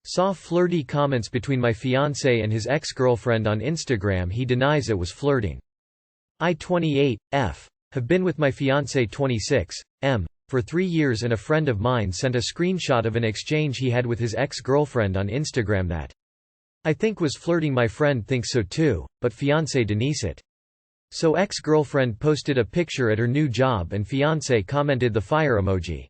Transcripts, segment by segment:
Saw flirty comments between my fiancé and his ex-girlfriend on Instagram. He denies it was flirting. I 28, f. have been with my fiancé 26, m. for 3 years, and a friend of mine sent a screenshot of an exchange he had with his ex-girlfriend on Instagram that I think was flirting. My friend thinks so too, but fiancé denies it. So ex-girlfriend posted a picture at her new job and fiancé commented the fire emoji.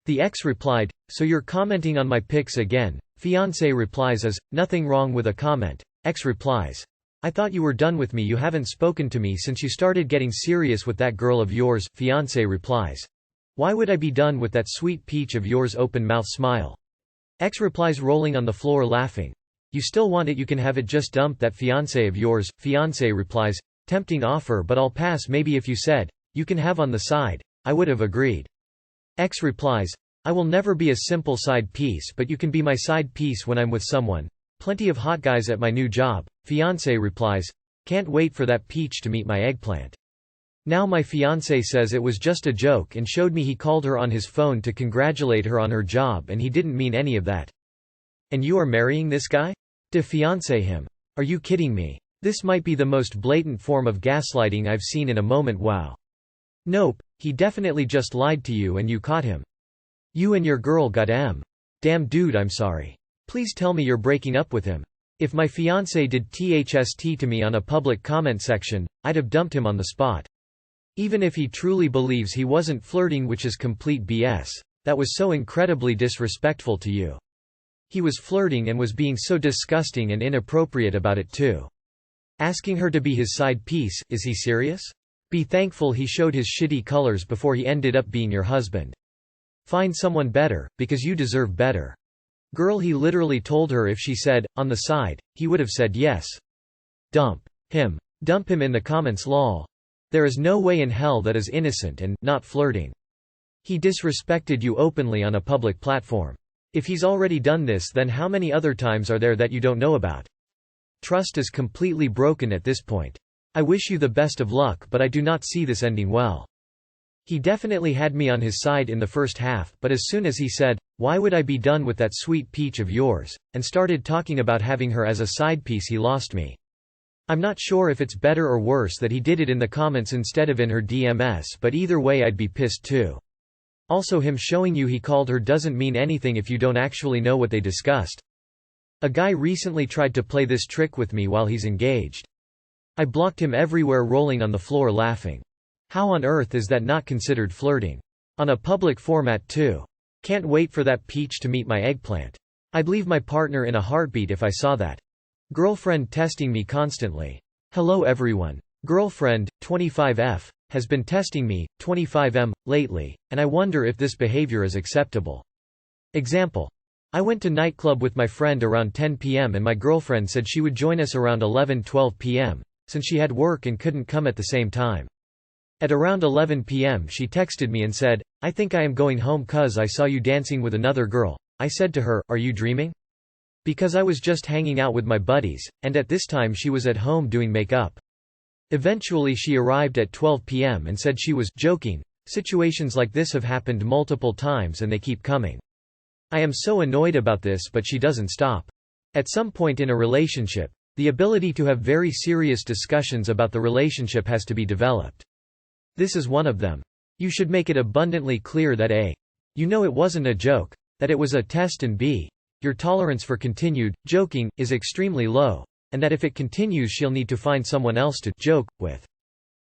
The ex replied, "So you're commenting on my pics again?" Fiancé replies as, "Nothing wrong with a comment." Ex replies, "I thought you were done with me. You haven't spoken to me since you started getting serious with that girl of yours." Fiancé replies, "Why would I be done with that sweet peach of yours?" Open mouth smile. Ex replies, rolling on the floor laughing, "You still want it? You can have it, just dump that fiancé of yours." Fiancé replies, "Tempting offer, but I'll pass. Maybe if you said, 'You can have on the side,' I would have agreed." Ex replies, "I will never be a simple side piece, but you can be my side piece when I'm with someone. Plenty of hot guys at my new job." Fiancé replies, "Can't wait for that peach to meet my eggplant." Now my fiancé says it was just a joke and showed me he called her on his phone to congratulate her on her job and he didn't mean any of that. "And you are marrying this guy?" De fiancé him. "Are you kidding me? This might be the most blatant form of gaslighting I've seen in a moment. Wow. Nope, he definitely just lied to you and you caught him. You and your girl got M. Damn dude, I'm sorry. Please tell me you're breaking up with him." If my fiancé did THST to me on a public comment section, I'd have dumped him on the spot. Even if he truly believes he wasn't flirting, which is complete BS. That was so incredibly disrespectful to you. He was flirting and was being so disgusting and inappropriate about it too. Asking her to be his side piece, is he serious? Be thankful he showed his shitty colors before he ended up being your husband. Find someone better, because you deserve better. Girl, he literally told her if she said, "on the side," he would have said yes. Dump him. Dump him in the comments, lol. There is no way in hell that is innocent and not flirting. He disrespected you openly on a public platform. If he's already done this, then how many other times are there that you don't know about? Trust is completely broken at this point. I wish you the best of luck, but I do not see this ending well. He definitely had me on his side in the first half, but as soon as he said, "Why would I be done with that sweet peach of yours?" and started talking about having her as a side piece, he lost me. I'm not sure if it's better or worse that he did it in the comments instead of in her DMs, but either way I'd be pissed too. Also, him showing you he called her doesn't mean anything if you don't actually know what they discussed. A guy recently tried to play this trick with me while he's engaged. I blocked him everywhere, rolling on the floor laughing. How on earth is that not considered flirting? On a public format too. Can't wait for that peach to meet my eggplant. I'd leave my partner in a heartbeat if I saw that. Girlfriend testing me constantly. Hello everyone. Girlfriend, 25F, has been testing me, 25M, lately, and I wonder if this behavior is acceptable. Example. I went to nightclub with my friend around 10 p.m. and my girlfriend said she would join us around 11-12 p.m., since she had work and couldn't come at the same time. At around 11 p.m. she texted me and said, "I think I am going home 'cause I saw you dancing with another girl." I said to her, "Are you dreaming?" Because I was just hanging out with my buddies, and at this time she was at home doing makeup. Eventually she arrived at 12 p.m. and said she was joking. Situations like this have happened multiple times and they keep coming. I am so annoyed about this, but she doesn't stop. At some point in a relationship, the ability to have very serious discussions about the relationship has to be developed. This is one of them. You should make it abundantly clear that A. You know it wasn't a joke, that it was a test, and B. Your tolerance for continued joking is extremely low, and that if it continues she'll need to find someone else to joke with.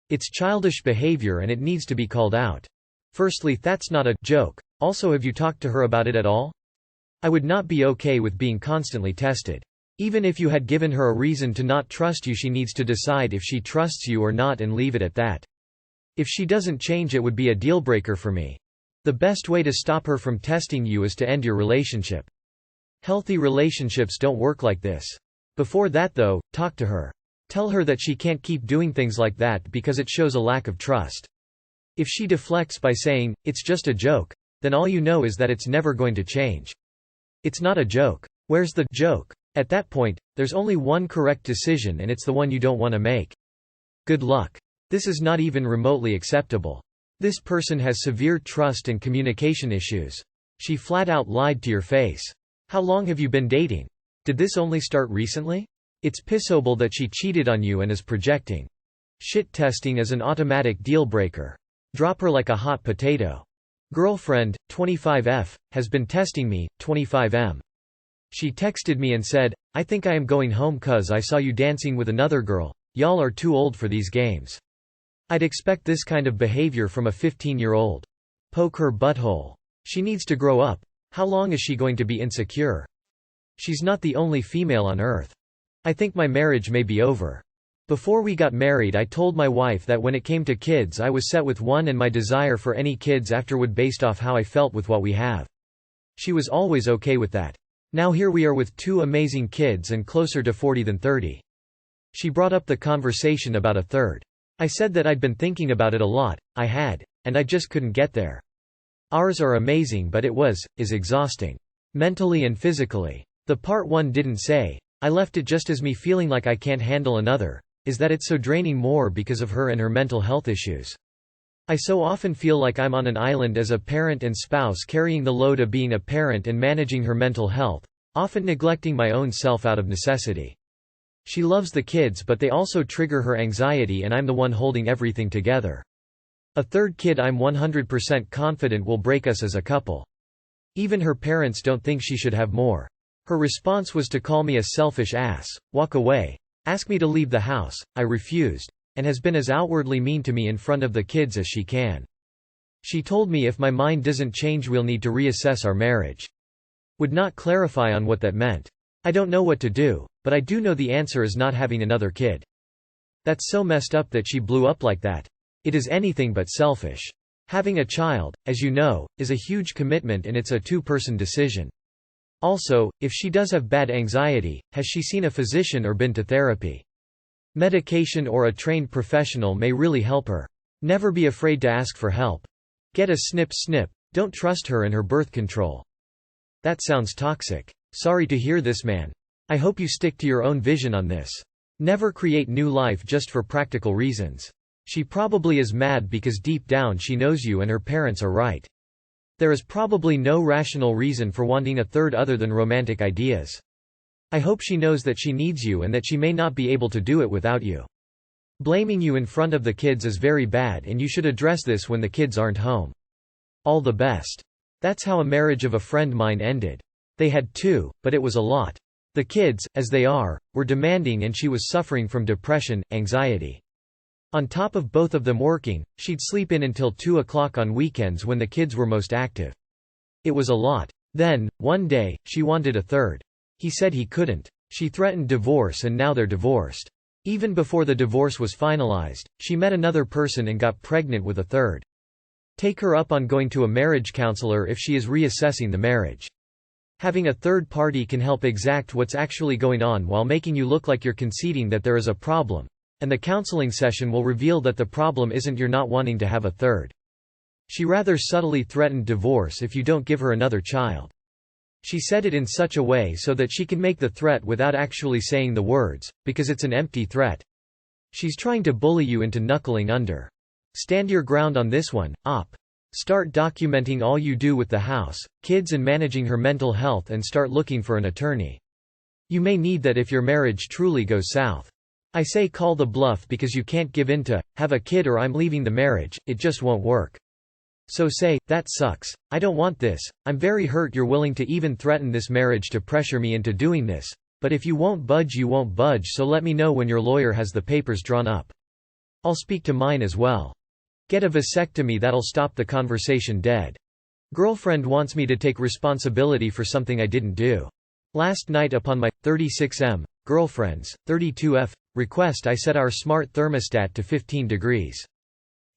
It's childish behavior and it needs to be called out. Firstly, that's not a joke. Also, have you talked to her about it at all? I would not be okay with being constantly tested. Even if you had given her a reason to not trust you, she needs to decide if she trusts you or not and leave it at that. If she doesn't change, it would be a deal breaker for me. The best way to stop her from testing you is to end your relationship. Healthy relationships don't work like this. Before that though, talk to her. Tell her that she can't keep doing things like that because it shows a lack of trust. If she deflects by saying, "It's just a joke," then all you know is that it's never going to change. It's not a joke. Where's the joke? At that point, there's only one correct decision and it's the one you don't want to make. Good luck. This is not even remotely acceptable. This person has severe trust and communication issues. She flat out lied to your face. How long have you been dating? Did this only start recently? It's pissable that she cheated on you and is projecting. Shit testing is an automatic deal breaker. Drop her like a hot potato. Girlfriend, 25F, has been testing me, 25M. She texted me and said, I think I am going home cuz I saw you dancing with another girl. Y'all are too old for these games. I'd expect this kind of behavior from a 15-year-old. Poke her butthole. She needs to grow up. How long is she going to be insecure? She's not the only female on earth. I think my marriage may be over. Before we got married I told my wife that when it came to kids I was set with one and my desire for any kids after would based off how I felt with what we have. She was always okay with that. Now here we are with 2 amazing kids and closer to 40 than 30. She brought up the conversation about a third. I said that I'd been thinking about it a lot, and I just couldn't get there. Ours are amazing but is exhausting. Mentally and physically. The part one didn't say, I left it just as me feeling like I can't handle another, is that it's so draining more because of her and her mental health issues. I so often feel like I'm on an island as a parent and spouse carrying the load of being a parent and managing her mental health, often neglecting my own self out of necessity. She loves the kids but they also trigger her anxiety and I'm the one holding everything together. A third kid I'm 100% confident will break us as a couple. Even her parents don't think she should have more. Her response was to call me a selfish ass, walk away, ask me to leave the house. I refused, and has been as outwardly mean to me in front of the kids as she can. She told me if my mind doesn't change we'll need to reassess our marriage. Would not clarify on what that meant. I don't know what to do, but I do know the answer is not having another kid. That's so messed up that she blew up like that. It is anything but selfish. Having a child, as you know, is a huge commitment and it's a 2-person decision. Also, if she does have bad anxiety, has she seen a physician or been to therapy? Medication or a trained professional may really help her. Never be afraid to ask for help. Get a snip, don't trust her and her birth control. That sounds toxic. Sorry to hear this, man. I hope you stick to your own vision on this. Never create new life just for practical reasons. She probably is mad because deep down she knows you and her parents are right. There is probably no rational reason for wanting a third other than romantic ideas. I hope she knows that she needs you and that she may not be able to do it without you. Blaming you in front of the kids is very bad and you should address this when the kids aren't home. All the best. That's how a marriage of a friend mine ended. They had 2, but it was a lot. The kids, as they are, were demanding and she was suffering from depression, anxiety. On top of both of them working, she'd sleep in until 2 o'clock on weekends when the kids were most active. It was a lot. Then, one day, she wanted a third. He said he couldn't. She threatened divorce and now they're divorced. Even before the divorce was finalized, she met another person and got pregnant with a third. Take her up on going to a marriage counselor if she is reassessing the marriage. Having a third party can help exact what's actually going on while making you look like you're conceding that there is a problem. And the counseling session will reveal that the problem isn't you're not wanting to have a third. She rather subtly threatened divorce if you don't give her another child. She said it in such a way so that she can make the threat without actually saying the words, because it's an empty threat. She's trying to bully you into knuckling under. Stand your ground on this one, op. Start documenting all you do with the house, kids and managing her mental health and start looking for an attorney. You may need that if your marriage truly goes south. I say call the bluff because you can't give in to, have a kid or I'm leaving the marriage, it just won't work. So say, that sucks, I don't want this, I'm very hurt you're willing to even threaten this marriage to pressure me into doing this, but if you won't budge you won't budge, so let me know when your lawyer has the papers drawn up. I'll speak to mine as well. Get a vasectomy, that'll stop the conversation dead. Girlfriend wants me to take responsibility for something I didn't do. Last night upon my 36M girlfriend's 32F request I set our smart thermostat to 15 degrees.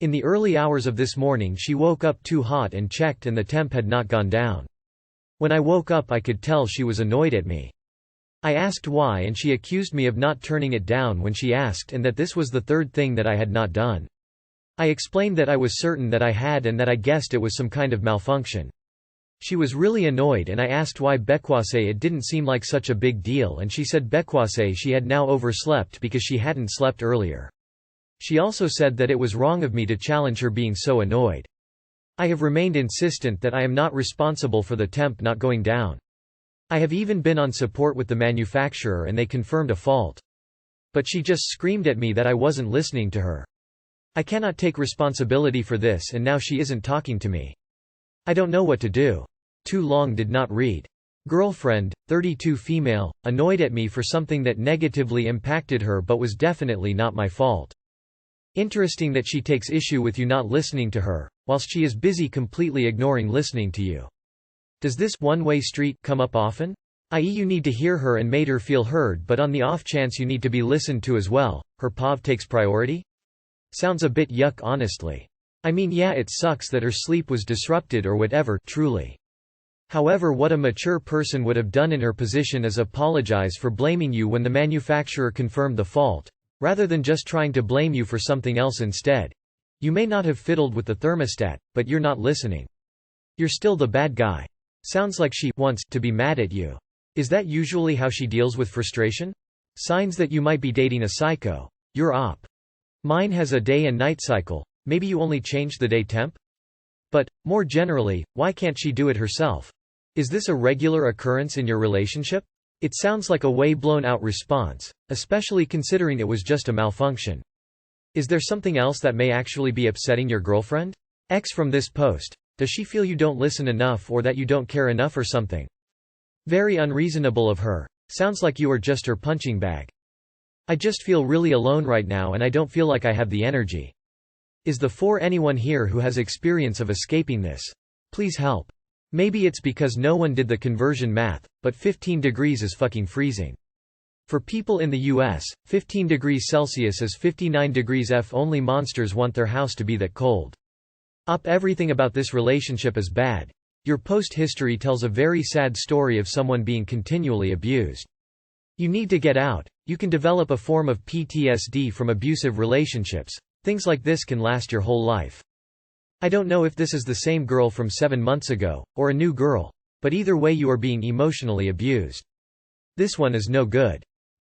In the early hours of this morning she woke up too hot and checked and the temp had not gone down. When I woke up I could tell she was annoyed at me. I asked why and she accused me of not turning it down when she asked and that this was the third thing that I had not done. I explained that I was certain that I had and that I guessed it was some kind of malfunction. She was really annoyed and I asked why because it didn't seem like such a big deal and she said because she had now overslept because she hadn't slept earlier. She also said that it was wrong of me to challenge her being so annoyed. I have remained insistent that I am not responsible for the temp not going down. I have even been on support with the manufacturer and they confirmed a fault. But she just screamed at me that I wasn't listening to her. I cannot take responsibility for this and now she isn't talking to me. I don't know what to do. Too long did not read. Girlfriend, 32 female, annoyed at me for something that negatively impacted her but was definitely not my fault. Interesting that she takes issue with you not listening to her, whilst she is busy completely ignoring listening to you. Does this one-way street come up often? I.e. you need to hear her and made her feel heard but on the off chance you need to be listened to as well, her POV takes priority? Sounds a bit yuck honestly. I mean yeah it sucks that her sleep was disrupted or whatever, truly. However what a mature person would have done in her position is apologize for blaming you when the manufacturer confirmed the fault, rather than just trying to blame you for something else instead. You may not have fiddled with the thermostat, but you're not listening. You're still the bad guy. Sounds like she wants to be mad at you. Is that usually how she deals with frustration? Signs that you might be dating a psycho. You're op. Mine has a day and night cycle, maybe you only changed the day temp? But, more generally, why can't she do it herself? Is this a regular occurrence in your relationship? It sounds like a way blown out response, especially considering it was just a malfunction. Is there something else that may actually be upsetting your girlfriend? X from this post. Does she feel you don't listen enough or that you don't care enough or something? Very unreasonable of her. Sounds like you are just her punching bag. I just feel really alone right now and I don't feel like I have the energy. Is the for anyone here who has experience of escaping this? Please help. Maybe it's because no one did the conversion math, but 15 degrees is fucking freezing. For people in the US, 15 degrees Celsius is 59 degrees F. Only monsters want their house to be that cold. Everything about this relationship is bad. Your post history tells a very sad story of someone being continually abused. You need to get out. You can develop a form of PTSD from abusive relationships. Things like this can last your whole life. I don't know if this is the same girl from 7 months ago, or a new girl. But either way you are being emotionally abused. This one is no good.